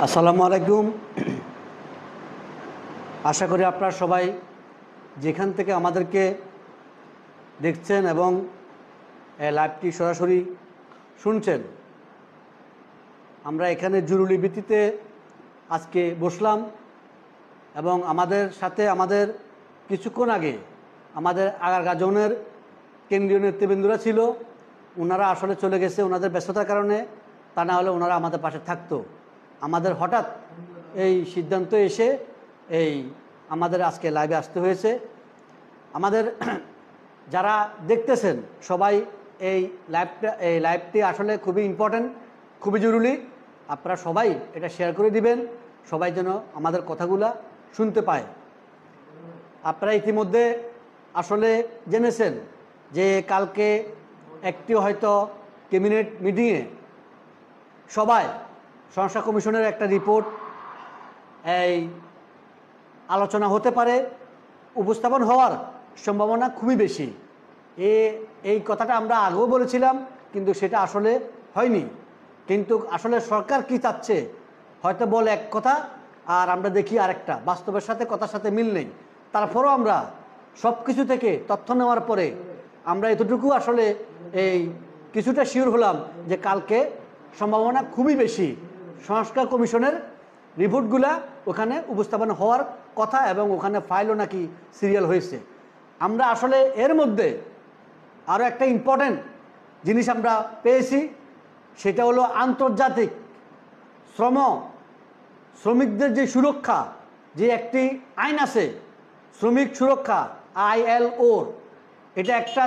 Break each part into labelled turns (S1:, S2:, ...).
S1: আসসালামু আলাইকুম। আশা করি আপনারা সবাই যেখান থেকে আমাদেরকে দেখছেন এবং লাইভটি সরাসরি শুনছেন, আমরা এখানে জরুরি ভিত্তিতে আজকে বসলাম এবং আমাদের সাথে কিছুক্ষণ আগে আমাদের আগারগাঁ জোনের কেন্দ্রীয় নেতৃবৃন্দরা ছিল। ওনারা আসলে চলে গেছে ওনাদের ব্যস্ততার কারণে, তা না হলে ওনারা আমাদের পাশে থাকতো। আমাদের হঠাৎ এই সিদ্ধান্ত এসে আমাদের আজকে লাইভে আসতে হয়েছে। আমাদের যারা দেখতেছেন সবাই এই লাইভটি আসলে খুবই ইম্পর্ট্যান্ট, খুবই জরুরি। আপনারা সবাই এটা শেয়ার করে দিবেন, সবাই যেন আমাদের কথাগুলা শুনতে পায়। আপনারা ইতিমধ্যে আসলে জেনেছেন যে কালকে একটি হয়তো ক্যাবিনেট মিটিংয়ে সবাই সংস্কার কমিশনের একটা রিপোর্ট আলোচনা হতে পারে, উপস্থাপন হওয়ার সম্ভাবনা খুবই বেশি। এই কথাটা আমরা আগেও বলেছিলাম, কিন্তু সেটা আসলে হয়নি। কিন্তু আসলে সরকার কি চাচ্ছে, হয়তো বলে এক কথা আর আমরা দেখি আরেকটা, বাস্তবের সাথে কথার সাথে মিল নেই। তারপরও আমরা সব কিছু থেকে তথ্য নেওয়ার পরে আমরা এতটুকু আসলে কিছুটা শিওর হলাম যে কালকে সম্ভাবনা খুবই বেশি সংস্কার কমিশনের রিপোর্টগুলা ওখানে উপস্থাপন হওয়ার কথা, এবং ওখানে ফাইলও নাকি সিরিয়াল হয়েছে। আমরা আসলে এর মধ্যে আরও একটা ইম্পর্ট্যান্ট জিনিস আমরা পেয়েছি, সেটা হলো আন্তর্জাতিক শ্রমিকদের যে সুরক্ষা, যে একটি আইন আছে শ্রমিক সুরক্ষা ILO, এটা একটা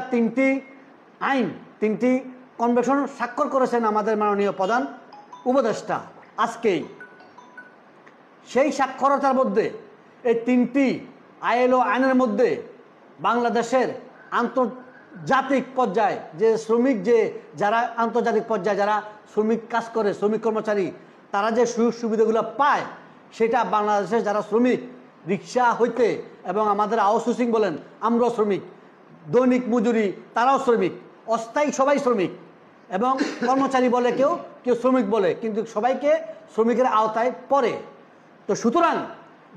S1: তিনটি কনভেনশন স্বাক্ষর করেছেন আমাদের মাননীয় প্রধান উপদেষ্টা আজকেই। সেই স্বাক্ষরতার মধ্যে এই তিনটি ILO আইনের মধ্যে বাংলাদেশের আন্তর্জাতিক পর্যায়ে যে শ্রমিক, যারা আন্তর্জাতিক পর্যায়ে যারা শ্রমিক কাজ করে, শ্রমিক কর্মচারী, তারা যে সুযোগ সুবিধাগুলো পায়, সেটা বাংলাদেশের যারা শ্রমিক রিক্সা হইতে এবং আমাদের আউটসোর্সিং বলেন, আমরাও শ্রমিক, দৈনিক মজুরি তারাও শ্রমিক, অস্থায়ী সবাই শ্রমিক, এবং কর্মচারী বলে কেউ শ্রমিক বলে, কিন্তু সবাইকে শ্রমিকের আওতায় পড়ে। তো সুতরাং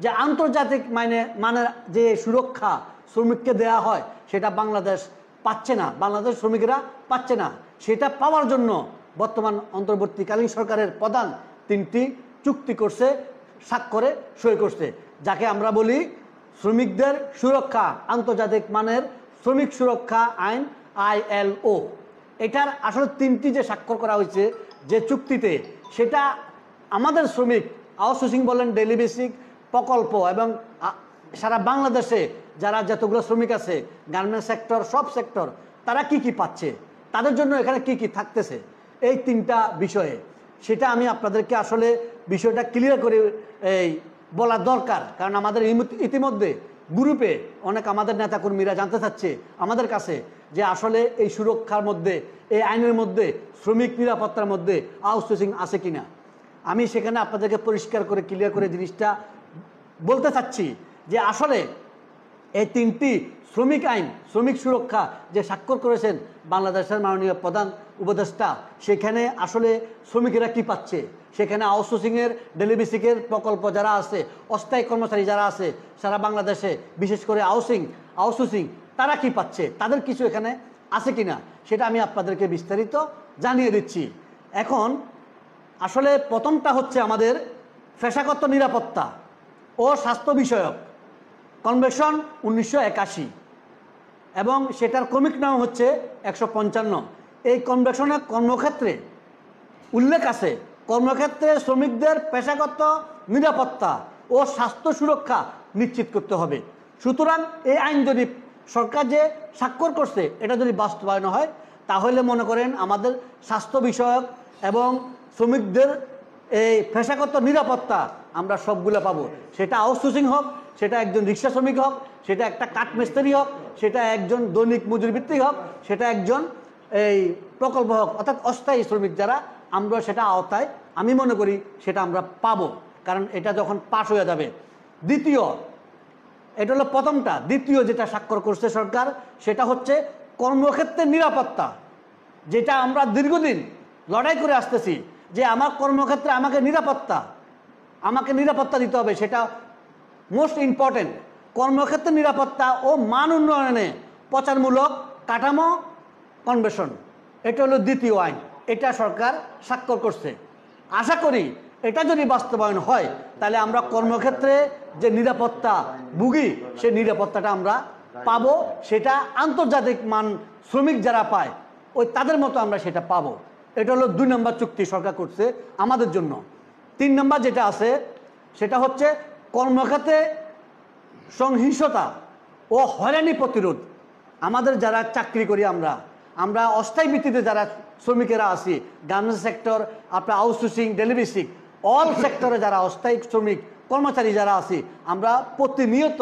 S1: যে আন্তর্জাতিক মানের যে সুরক্ষা শ্রমিককে দেয়া হয়, সেটা বাংলাদেশ পাচ্ছে না, বাংলাদেশ শ্রমিকেরা পাচ্ছে না। সেটা পাওয়ার জন্য বর্তমান অন্তর্বর্তীকালীন সরকারের প্রধান তিনটি চুক্তি করছে, স্বাক্ষরে সই করছে, যাকে আমরা বলি শ্রমিকদের সুরক্ষা আন্তর্জাতিক মানের শ্রমিক সুরক্ষা আইন ILO। এটার আসলে তিনটি যে স্বাক্ষর করা হয়েছে যে চুক্তিতে, সেটা আমাদের শ্রমিক আউটসোর্সিং বলেন, ডেইলি বেসিক প্রকল্প, এবং সারা বাংলাদেশে যারা যতগুলো শ্রমিক আছে, গার্মেন্টস সেক্টর, সব সেক্টর, তারা কি পাচ্ছে, তাদের জন্য এখানে কি থাকতেছে, এই তিনটা বিষয়ে সেটা আমি আপনাদেরকে আসলে বিষয়টা ক্লিয়ার করে বলা দরকার। কারণ আমাদের ইতিমধ্যে গ্রুপে অনেক আমাদের নেতাকর্মীরা জানতে চাচ্ছে আমাদের কাছে যে আসলে এই সুরক্ষার মধ্যে, এই আইনের মধ্যে, শ্রমিক নিরাপত্তার মধ্যে আউটসোর্সিং আছে কিনা। আমি সেখানে আপনাদেরকে পরিষ্কার করে ক্লিয়ার করে জিনিসটা বলতে চাচ্ছি যে আসলে এই তিনটি শ্রমিক আইন, শ্রমিক সুরক্ষা যে স্বাক্ষর করেছেন বাংলাদেশের মাননীয় প্রধান উপদেষ্টা, সেখানে আসলে শ্রমিকেরা কি পাচ্ছে, সেখানে আউটসোর্সিংয়ের, ডেইলি বেসিকের প্রকল্প যারা আছে, অস্থায়ী কর্মচারী যারা আছে সারা বাংলাদেশে, বিশেষ করে আউটসোর্সিং, তারা কি পাচ্ছে, তাদের কিছু এখানে আছে কিনা, সেটা আমি আপনাদেরকে বিস্তারিত জানিয়ে দিচ্ছি। এখন আসলে প্রথমটা হচ্ছে আমাদের পেশাগত নিরাপত্তা ও স্বাস্থ্য বিষয়ক কনভেনশন 1981, এবং সেটার ক্রমিক নাম হচ্ছে 155। এই কনভেনশনের কর্মক্ষেত্রে উল্লেখ আছে, কর্মক্ষেত্রে শ্রমিকদের পেশাগত নিরাপত্তা ও স্বাস্থ্য সুরক্ষা নিশ্চিত করতে হবে। সুতরাং এই আইন যদি সরকার যে স্বাক্ষর করছে, এটা যদি বাস্তবায়ন হয়, তাহলে মনে করেন আমাদের স্বাস্থ্য বিষয়ক এবং শ্রমিকদের এই পেশাগত নিরাপত্তা আমরা সবগুলো পাবো। সেটা আউটসোর্সিং হোক, সেটা একজন রিক্সা শ্রমিক হোক, সেটা একটা কাঠমিস্ত্রি হোক, সেটা একজন দৈনিক মজুরি ভিত্তিক হোক, সেটা একজন প্রকল্প হোক, অর্থাৎ অস্থায়ী শ্রমিক যারা, আমরা সেটা আওতায় আমি মনে করি সেটা আমরা পাবো, কারণ এটা যখন পাশ হয়ে যাবে। দ্বিতীয়, এটা হলো প্রথমটা। দ্বিতীয় যেটা স্বাক্ষর করছে সরকার, সেটা হচ্ছে কর্মক্ষেত্রের নিরাপত্তা, যেটা আমরা দীর্ঘদিন লড়াই করে আসতেছি যে আমার কর্মক্ষেত্রে আমাকে নিরাপত্তা আমাকে নিরাপত্তা দিতে হবে, সেটা মোস্ট ইম্পর্টেন্ট। কর্মক্ষেত্রে নিরাপত্তা ও মান উন্নয়নে প্রচারমূলক কাঠামো কনভেনশন, এটা হলো দ্বিতীয় আইন, এটা সরকার স্বাক্ষর করছে। আশা করি এটা যদি বাস্তবায়ন হয় তাহলে আমরা কর্মক্ষেত্রে যে নিরাপত্তা ভুগি সেই নিরাপত্তাটা আমরা পাবো, সেটা আন্তর্জাতিক মান শ্রমিক যারা পায় ওই তাদের মতো আমরা সেটা পাবো। এটা হলো 2 নম্বর চুক্তি সরকার করছে আমাদের জন্য। 3 নম্বর যেটা আছে সেটা হচ্ছে কর্মক্ষেত্রে সহিংসতা ও হয়রানি প্রতিরোধ। আমাদের যারা চাকরি করি আমরা অস্থায়ী ভিত্তিতে যারা শ্রমিকেরা আছি, গার্মেন্টস সেক্টর, আপনার আউটসোর্সিং, ডেলিভারি, অল সেক্টরে যারা অস্থায়ী শ্রমিক কর্মচারী যারা আছি, আমরা প্রতিনিয়ত,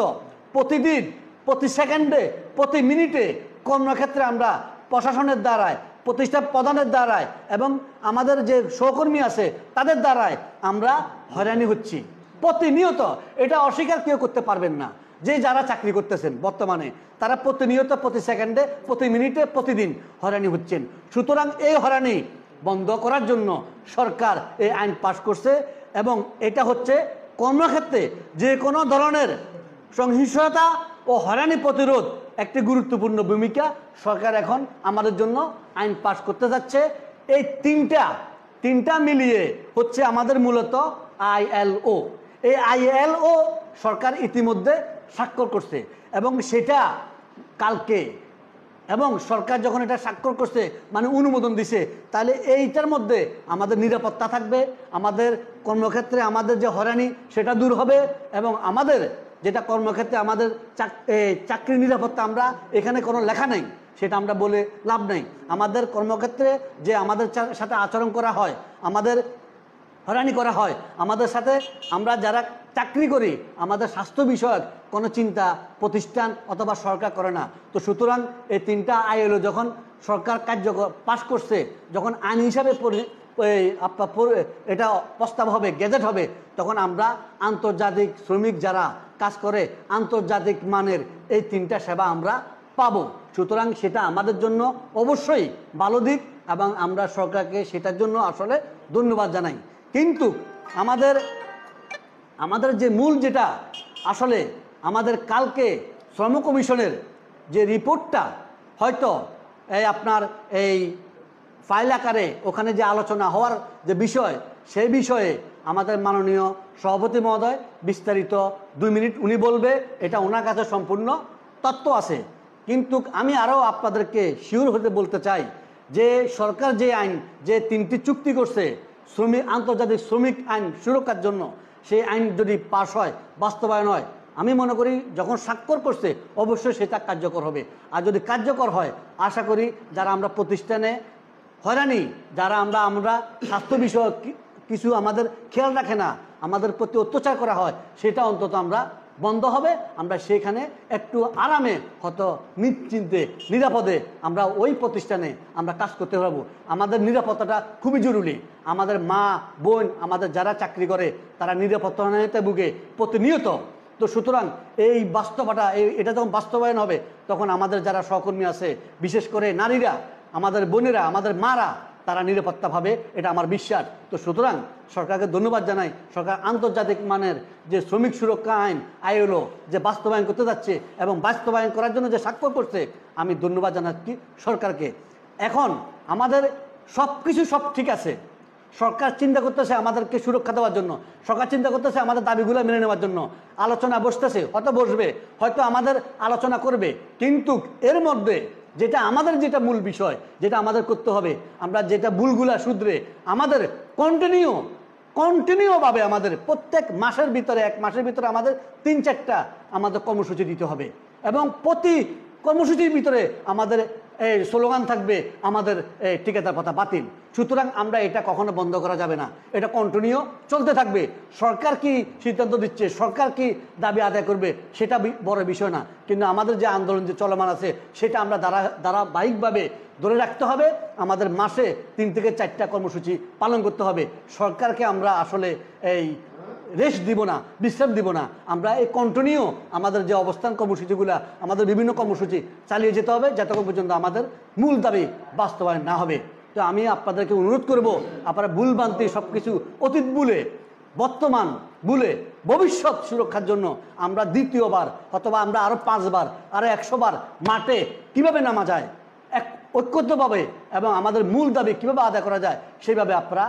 S1: প্রতিদিন, প্রতি সেকেন্ডে, প্রতি মিনিটে কর্মক্ষেত্রে আমরা প্রশাসনের দ্বারায়, প্রতিষ্ঠান প্রধানের দ্বারায় এবং আমাদের যে সহকর্মী আছে তাদের দ্বারায় আমরা হয়রানি হচ্ছি প্রতিনিয়ত। এটা অস্বীকার কেউ করতে পারবেন না যে যারা চাকরি করতেছেন বর্তমানে তারা প্রতিনিয়ত, প্রতি সেকেন্ডে, প্রতি মিনিটে, প্রতিদিন হয়রানি হচ্ছেন। সুতরাং এই হয়রানি বন্ধ করার জন্য সরকার এই আইন পাশ করছে এবং এটা হচ্ছে কর্মক্ষেত্রে যে কোনো ধরনের সহিংসতা ও হয়রানি প্রতিরোধ একটি গুরুত্বপূর্ণ ভূমিকা সরকার এখন আমাদের জন্য আইন পাশ করতে যাচ্ছে। এই তিনটা মিলিয়ে হচ্ছে আমাদের মূলত ILO। এই ILO সরকার ইতিমধ্যে স্বাক্ষর করছে এবং সেটা কালকে, এবং সরকার যখন এটা স্বাক্ষর করছে মানে অনুমোদন দিছে, তাহলে এইটার মধ্যে আমাদের নিরাপত্তা থাকবে, আমাদের কর্মক্ষেত্রে আমাদের যে হয়রানি সেটা দূর হবে এবং আমাদের যেটা কর্মক্ষেত্রে আমাদের চাকরি নিরাপত্তা আমরা এখানে কোনো লেখা নেই, সেটা আমরা বলে লাভ নেই। আমাদের কর্মক্ষেত্রে যে আমাদের সাথে আচরণ করা হয়, আমাদের হয়রানি করা হয়, আমাদের সাথে আমরা যারা চাকরি করি আমাদের স্বাস্থ্য বিষয়ক কোনো চিন্তা প্রতিষ্ঠান অথবা সরকার করে না। তো সুতরাং এই 3টা ILO যখন সরকার কার্যকর পাশ করছে, যখন আইন হিসাবে এটা প্রস্তাব হবে, গেজেট হবে, তখন আমরা আন্তর্জাতিক শ্রমিক যারা কাজ করে আন্তর্জাতিক মানের এই 3টা সেবা আমরা পাবো। সুতরাং সেটা আমাদের জন্য অবশ্যই ভালো দিক এবং আমরা সরকারকে সেটার জন্য আসলে ধন্যবাদ জানাই। কিন্তু আমাদের যে মূল যেটা আসলে আমাদের কালকে শ্রম কমিশনের যে রিপোর্টটা হয়তো আপনার এই ফাইল আকারে ওখানে যে আলোচনা হওয়ার যে বিষয়, সেই বিষয়ে আমাদের মাননীয় সভাপতি মহোদয় বিস্তারিত 2 মিনিট উনি বলবে, এটা ওনার কাছে সম্পূর্ণ তথ্য আছে। কিন্তু আমি আরও আপনাদেরকে শিওর হতে বলতে চাই যে সরকার যে আইন, যে 3টি চুক্তি করছে আন্তর্জাতিক শ্রমিক আইন সুরক্ষার জন্য, সেই আইন যদি পাশ হয়, বাস্তবায়ন হয়, আমি মনে করি যখন স্বাক্ষর করছে অবশ্যই সেটা কার্যকর হবে। আর যদি কার্যকর হয় আশা করি যারা আমরা প্রতিষ্ঠানে হয়রানি, যারা আমরা স্বাস্থ্য বিষয়ক কিছু আমাদের খেয়াল রাখে না, আমাদের প্রতি অত্যাচার করা হয়, সেটা অন্তত আমরা বন্ধ হবে। আমরা সেখানে একটু আরামে, হয়তো নিশ্চিন্তে, নিরাপদে আমরা ওই প্রতিষ্ঠানে আমরা কাজ করতে পারবো। আমাদের নিরাপত্তাটা খুবই জরুরি। আমাদের মা বোন, আমাদের যারা চাকরি করে তারা নিরাপত্তাহীনতাতে ভুগে প্রতিনিয়ত। তো সুতরাং এই বাস্তবতা এটা যখন বাস্তবায়ন হবে তখন আমাদের যারা সহকর্মী আছে, বিশেষ করে নারীরা, আমাদের বোনেরা, আমাদের মারা, তারা নিরাপত্তা পাবে, এটা আমার বিশ্বাস। তো সুতরাং সরকারকে ধন্যবাদ জানাই। সরকার আন্তর্জাতিক মানের যে শ্রমিক সুরক্ষা আইন ILO যে বাস্তবায়ন করতে যাচ্ছে এবং বাস্তবায়ন করার জন্য যে স্বাক্ষর করছে, আমি ধন্যবাদ জানাচ্ছি সরকারকে। এখন আমাদের সব ঠিক আছে, সরকার চিন্তা করতেছে আমাদেরকে সুরক্ষা দেওয়ার জন্য, সরকার চিন্তা করতেছে আমাদের দাবিগুলো মেনে নেওয়ার জন্য, আলোচনা বসতেছে, হয়তো বসবে, হয়তো আমাদের আলোচনা করবে। কিন্তু এর মধ্যে যেটা মূল বিষয়, যেটা আমাদের করতে হবে, আমরা যেটা ভুলগুলা শুধরে আমাদের কন্টিনিউভাবে আমাদের প্রত্যেক মাসের ভিতরে, 1 মাসের ভিতরে আমাদের 3-4টা আমাদের কর্মসূচি দিতে হবে এবং প্রতি কর্মসূচির ভিতরে আমাদের স্লোগান থাকবে আমাদের ঠিকাদার ভাতা বাতিল। সুতরাং আমরা এটা কখনো বন্ধ করা যাবে না, এটা কন্টিনিউ চলতে থাকবে। সরকার কি সিদ্ধান্ত দিচ্ছে, সরকার কি দাবি আদায় করবে, সেটা বড় বিষয় না। কিন্তু আমাদের যে আন্দোলন যে চলমান আছে সেটা আমরা ধারাবাহিকভাবে ধরে রাখতে হবে। আমাদের মাসে 3 থেকে 4টা কর্মসূচি পালন করতে হবে। সরকারকে আমরা আসলে রেস্ট দিব না, বিশ্রাম দিব না। আমরা এই কন্টিনিউ আমাদের যে অবস্থান কর্মসূচিগুলো, আমাদের বিভিন্ন কর্মসূচি চালিয়ে যেতে হবে যতক্ষণ পর্যন্ত আমাদের মূল দাবি বাস্তবায়ন না হবে। তো আমি আপনাদেরকে অনুরোধ করব, আপনারা ভুলভ্রান্তি সব কিছু অতীত ভুলে বর্তমান ভুলে ভবিষ্যৎ সুরক্ষার জন্য আমরা দ্বিতীয়বার অথবা আমরা আরও 5 বার আরও 100 বার মাঠে কিভাবে নামা যায়, এক ঐক্যবদ্ধভাবে এবং আমাদের মূল দাবি কীভাবে আদায় করা যায় সেইভাবে আপনারা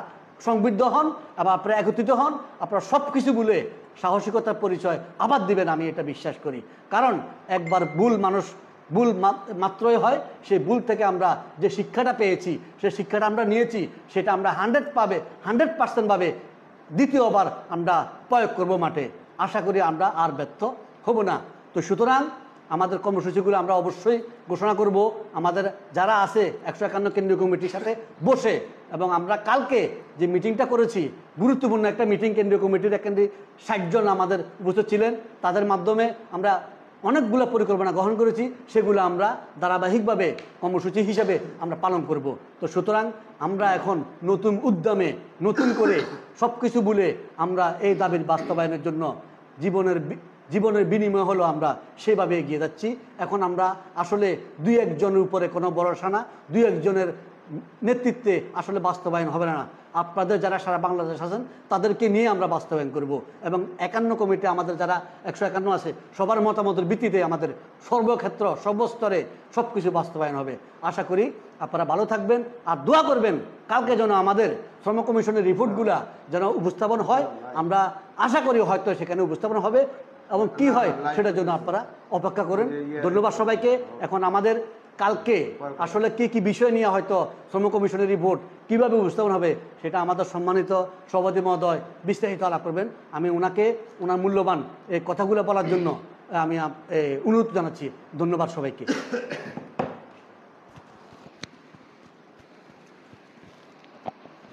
S1: সংবিদ্ধ হন এবং আপনারা একত্রিত হন। আপনারা সব কিছু ভুলে সাহসিকতার পরিচয় আবার দিবেন, আমি এটা বিশ্বাস করি। কারণ একবার ভুল মাত্রই হয়, সেই ভুল থেকে আমরা যে শিক্ষাটা পেয়েছি, সেই শিক্ষাটা আমরা নিয়েছি, সেটা আমরা 100% ভাবে দ্বিতীয়বার আমরা প্রয়োগ করব মাঠে। আশা করি আমরা আর ব্যর্থ হব না। তো সুতরাং আমাদের কর্মসূচিগুলো আমরা অবশ্যই ঘোষণা করব আমাদের যারা আছে 151 কেন্দ্রীয় কমিটির সাথে বসে। এবং আমরা কালকে যে মিটিংটা করেছি, গুরুত্বপূর্ণ একটা মিটিং, কেন্দ্রীয় কমিটির 60 জন আমাদের উপস্থিত ছিলেন, তাদের মাধ্যমে আমরা অনেকগুলো পরিকল্পনা গ্রহণ করেছি, সেগুলো আমরা ধারাবাহিকভাবে কর্মসূচি হিসেবে আমরা পালন করব। তো সুতরাং আমরা এখন নতুন উদ্যমে নতুন করে সব কিছু ভুলে আমরা এই দাবির বাস্তবায়নের জন্য জীবনের বিনিময় হলো আমরা সেভাবে এগিয়ে যাচ্ছি। এখন আমরা আসলে 2-1 জনের উপরে কোনো ভরসা না, 2-1 জনের নেতৃত্বে আসলে বাস্তবায়ন হবে না। আপনাদের যারা সারা বাংলাদেশ আছেন তাদেরকে নিয়ে আমরা বাস্তবায়ন করব। এবং 51 কমিটি আমাদের যারা 151 আছে, সবার মতামতের ভিত্তিতে আমাদের সর্বক্ষেত্র সর্বস্তরে সব কিছু বাস্তবায়ন হবে। আশা করি আপনারা ভালো থাকবেন আর দোয়া করবেন কালকে যেন আমাদের শ্রম কমিশনের রিপোর্টগুলা যেন উপস্থাপন হয়। আমরা আশা করি হয়তো সেখানে উপস্থাপন হবে এবং কি হয় সেটার জন্য আপনারা অপেক্ষা করেন। ধন্যবাদ সবাইকে। এখন আমাদের কালকে আসলে কি বিষয় নিয়ে হয়তো শ্রম কমিশনের রিপোর্ট কিভাবে উপস্থাপন হবে সেটা আমাদের সম্মানিত সভাপতি মহোদয় বিস্তারিত আলাপ করবেন। আমি ওনার মূল্যবান এই কথাগুলো বলার জন্য আমি অনুরোধ জানাচ্ছি। ধন্যবাদ সবাইকে।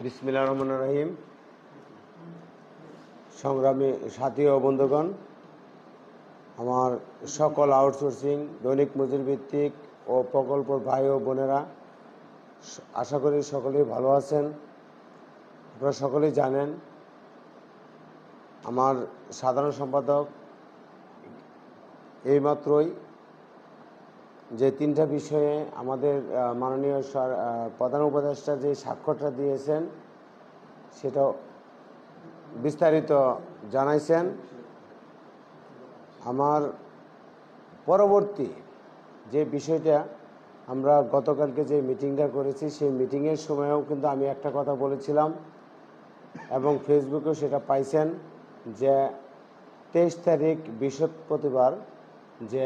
S2: বিসমিল্লাহির রহমানির রহিম। সংগ্রামী সাথী ও বন্ধুগণ, আমার সকল আউটসোর্সিং, দৈনিক মজুরি ভিত্তিক ও প্রকল্প ভাই ও বোনেরা, আশা করি সকলেই ভালো আছেন। আপনারা সকলেই জানেন আমার সাধারণ সম্পাদক এইমাত্রই যে 3টা বিষয়ে আমাদের মাননীয় প্রধান উপদেষ্টা যে স্বাক্ষরটা দিয়েছেন সেটা বিস্তারিত জানাইছেন। আমার পরবর্তী যে বিষয়টা আমরা গতকালকে যে মিটিংটা করেছি, সেই মিটিংয়ের সময়েও কিন্তু আমি একটা কথা বলেছিলাম এবং ফেসবুকেও সেটা পাইছেন যে 23 তারিখ বৃহস্পতিবার যে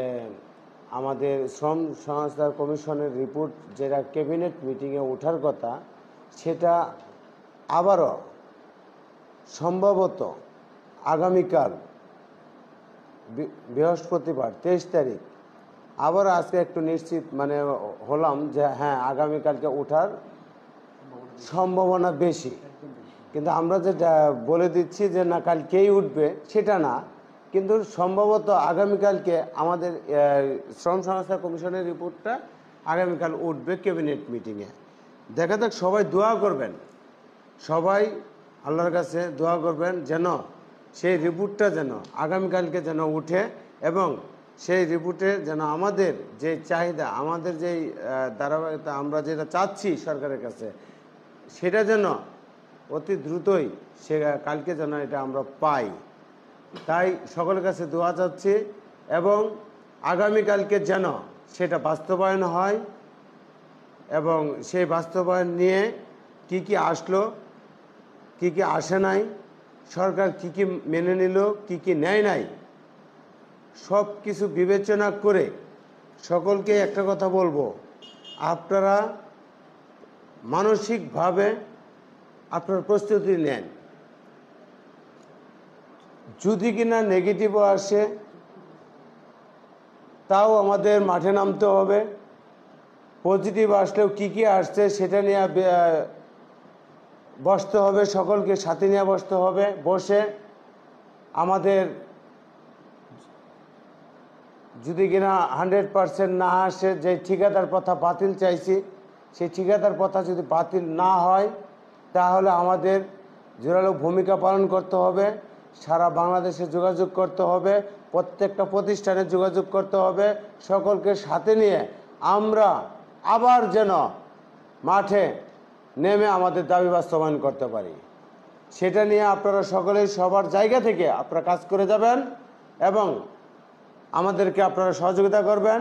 S2: আমাদের শ্রম সংস্থার কমিশনের রিপোর্ট যেটা ক্যাবিনেট মিটিংয়ে ওঠার কথা, সেটা আবারও সম্ভবত আগামীকাল বৃহস্পতিবার 23 তারিখ আবার আজকে একটু নিশ্চিত হলাম যে হ্যাঁ আগামীকালকে ওঠার সম্ভাবনা বেশি। কিন্তু আমরা যেটা বলে দিচ্ছি যে না কালকেই উঠবে সেটা না, কিন্তু সম্ভবত আগামীকালকে আমাদের শ্রম সংস্থা কমিশনের রিপোর্টটা আগামীকাল উঠবে ক্যাবিনেট মিটিংয়ে। দেখা যাক, সবাই দোয়া করবেন, সবাই আল্লাহর কাছে দোয়া করবেন যেন সেই রিপোর্টটা যেন আগামীকালকে যেন উঠে এবং সেই রিপোর্টে যেন আমাদের যে চাহিদা, আমাদের যেই ধারাবাহিকতা আমরা যেটা চাচ্ছি সরকারের কাছে, সেটা যেন অতি দ্রুতই কালকে যেন এটা আমরা পাই। তাই সকলের কাছে দোয়া চাচ্ছি এবং আগামীকালকে যেন সেটা বাস্তবায়ন হয় এবং সেই বাস্তবায়ন নিয়ে কি আসলো, কি আসে নাই, সরকার কি মেনে নিল, কি নেয় নাই, সব কিছু বিবেচনা করে সকলকে একটা কথা বলবো, আপনারা মানসিকভাবে আপনার প্রস্তুতি নেন। যদি কিনা নেগেটিভও আসে তাও আমাদের মাঠে নামতে হবে। পজিটিভ আসলেও কি আসছে সেটা নিয়ে বসতে হবে, সকলকে সাথে নিয়ে বসতে হবে। বসে আমাদের যদি কিনা 100% না আসে, যে ঠিকাদার প্রথা বাতিল চাইছি, সেই ঠিকাদার প্রথা যদি বাতিল না হয় তাহলে আমাদের জোরালো ভূমিকা পালন করতে হবে। সারা বাংলাদেশে যোগাযোগ করতে হবে, প্রত্যেকটা প্রতিষ্ঠানে যোগাযোগ করতে হবে, সকলকে সাথে নিয়ে আমরা আবার যেন মাঠে নেমে আমাদের দাবি বাস্তবায়ন করতে পারি। সেটা নিয়ে আপনারা সকলেই সবার জায়গা থেকে আপনারা কাজ করে যাবেন এবং আমাদেরকে আপনারা সহযোগিতা করবেন,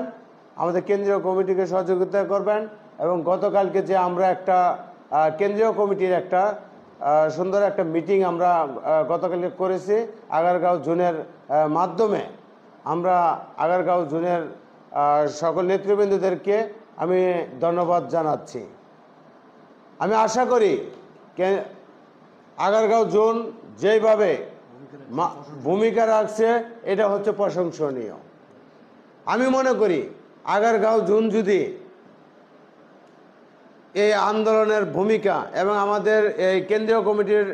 S2: আমাদের কেন্দ্রীয় কমিটিকে সহযোগিতা করবেন। এবং গতকালকে যে আমরা একটা কেন্দ্রীয় কমিটির একটা সুন্দর একটা মিটিং আমরা গতকালকে করেছি আগারগাঁও জোনের মাধ্যমে, আমরা আগারগাঁও জোনের সকল নেতৃবৃন্দদেরকে আমি ধন্যবাদ জানাচ্ছি। আমি আশা করি আগারগাঁও জোন যেভাবে ভূমিকা রাখছে এটা হচ্ছে প্রশংসনীয়। আমি মনে করি আগারগাঁও জোন যদি এই আন্দোলনের ভূমিকা এবং আমাদের এই কেন্দ্রীয় কমিটির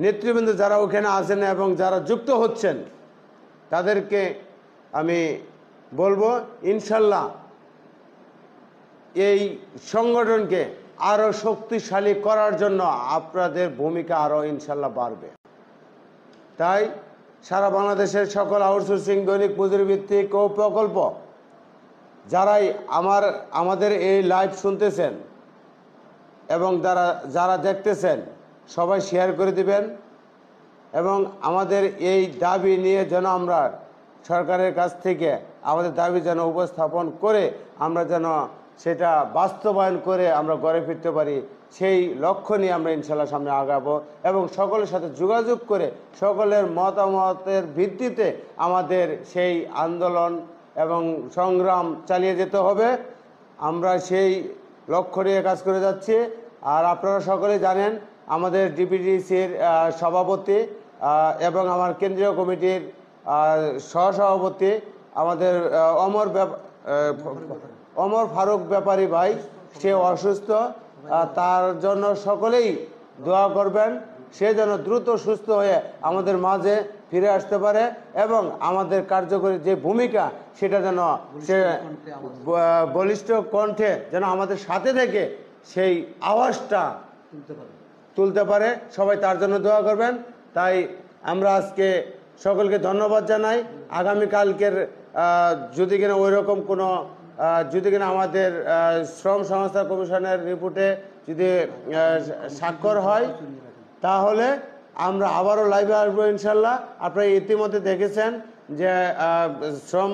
S2: নেতৃবৃন্দ যারা ওখানে আছেন এবং যারা যুক্ত হচ্ছেন তাদেরকে আমি বলবো ইনশাল্লাহ এই সংগঠনকে আরও শক্তিশালী করার জন্য আপনাদের ভূমিকা আরও ইনশাল্লাহ বাড়বে। তাই সারা বাংলাদেশের সকল আউটসোর্সিং দৈনিক মজুরিভিত্তিক ও প্রকল্প যারাই আমাদের এই লাইভ শুনতেছেন এবং যারা দেখতেছেন সবাই শেয়ার করে দিবেন এবং আমাদের এই দাবি নিয়ে যেন আমরা সরকারের কাছ থেকে আমাদের দাবি যেন উপস্থাপন করে আমরা যেন সেটা বাস্তবায়ন করে আমরা ঘরে ফিরতে পারি, সেই লক্ষ্য নিয়ে আমরা ইনশাল্লাহ সামনে আগাবো এবং সকলের সাথে যোগাযোগ করে সকলের মতামতের ভিত্তিতে আমাদের সেই আন্দোলন এবং সংগ্রাম চালিয়ে যেতে হবে। আমরা সেই লক্ষ্য নিয়ে কাজ করে যাচ্ছি। আর আপনারা সকলে জানেন আমাদের ডিপিডিসির সভাপতি এবং আমার কেন্দ্রীয় কমিটির সহসভাপতি আমাদের অমর ফারুক ব্যাপারী ভাই, সে অসুস্থ, তার জন্য সকলেই দোয়া করবেন, সে যেন দ্রুত সুস্থ হয়ে আমাদের মাঝে ফিরে আসতে পারে এবং আমাদের কার্যকরী যে ভূমিকা সেটা যেন সে বলিষ্ঠ কণ্ঠে যেন আমাদের সাথে থেকে সেই আওয়াজটা তুলতে পারে। সবাই তার জন্য দোয়া করবেন। তাই আমরা আজকে সকলকে ধন্যবাদ জানাই। আগামীকালকের যদি কিনা ওই রকম কোনো যদি কিনা আমাদের শ্রম সংস্থা কমিশনের রিপোর্টে যদি স্বাক্ষর হয় তাহলে আমরা আবারও লাইভে আসবো ইনশাল্লাহ। আপনারা ইতিমধ্যে দেখেছেন যে শ্রম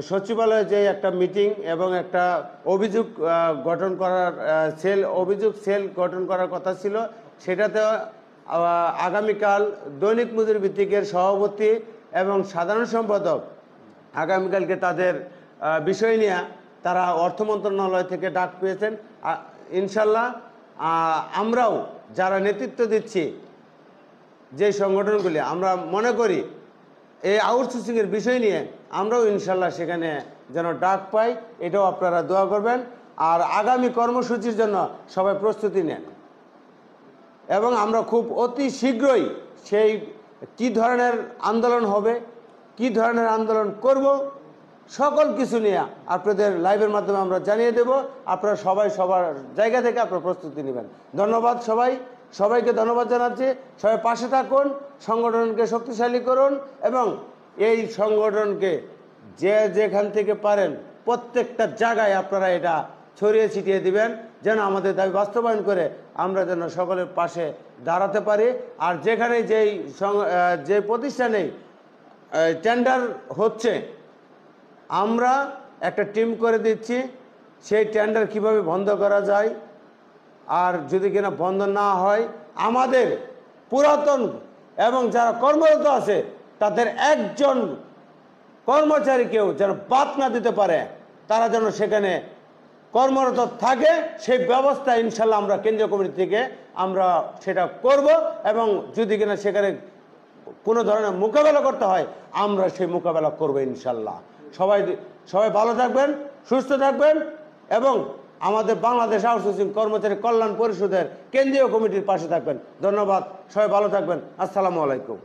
S2: সচিবালয়ে যে একটা মিটিং এবং একটা অভিযোগ গঠন করার সেল গঠন করার কথা ছিল, সেটাতে আগামীকাল দৈনিক মজুরি ভিত্তিকের সভাপতি এবং সাধারণ সম্পাদক আগামীকালকে তাদের বিষয় নিয়ে তারা অর্থ মন্ত্রণালয় থেকে ডাক পেয়েছেন। ইনশাল্লাহ আমরাও যারা নেতৃত্ব দিচ্ছি যে সংগঠনগুলি, আমরা মনে করি এই আউটসোর্সিংয়ের বিষয় নিয়ে আমরাও ইনশাল্লাহ সেখানে যেন ডাক পাই, এটাও আপনারা দোয়া করবেন। আর আগামী কর্মসূচির জন্য সবাই প্রস্তুতি নেন এবং আমরা খুব অতি শীঘ্রই সেই কি ধরনের আন্দোলন হবে, কি ধরনের আন্দোলন করব, সকল কিছু নিয়ে আপনাদের লাইভের মাধ্যমে আমরা জানিয়ে দেব। আপনারা সবাই সবার জায়গা থেকে আপনারা প্রস্তুতি নেবেন। ধন্যবাদ সবাইকে ধন্যবাদ জানাচ্ছি। সবাই পাশে থাকুন, সংগঠনকে শক্তিশালী করুন এবং এই সংগঠনকে যেখান থেকে পারেন প্রত্যেকটা জায়গায় আপনারা এটা ছড়িয়ে ছিটিয়ে দিবেন যেন আমাদের দাবি বাস্তবায়ন করে আমরা যেন সকলের পাশে দাঁড়াতে পারি। আর যেখানে যে প্রতিষ্ঠানে টেন্ডার হচ্ছে আমরা একটা টিম করে দিচ্ছি, সেই টেন্ডার কিভাবে বন্ধ করা যায়, আর যদি কিনা বন্ধ না হয় আমাদের পুরাতন এবং যারা কর্মরত আছে তাদের একজন কর্মচারীকেও যেন বাদ না দিতে পারে, তারা যেন সেখানে কর্মরত থাকে, সেই ব্যবস্থা ইনশাল্লাহ আমরা কেন্দ্রীয় কমিটি থেকে আমরা সেটা করব এবং যদি কিনা সেখানে কোনো ধরনের মোকাবেলা করতে হয় আমরা সেই মোকাবেলা করব ইনশাল্লাহ। সবাই ভালো থাকবেন, সুস্থ থাকবেন এবং আমাদের বাংলাদেশ আউটসোর্সিং কর্মচারী কল্যাণ পরিষদের কেন্দ্রীয় কমিটির পাশে থাকবেন। ধন্যবাদ, সবাই ভালো থাকবেন। আসসালামু আলাইকুম।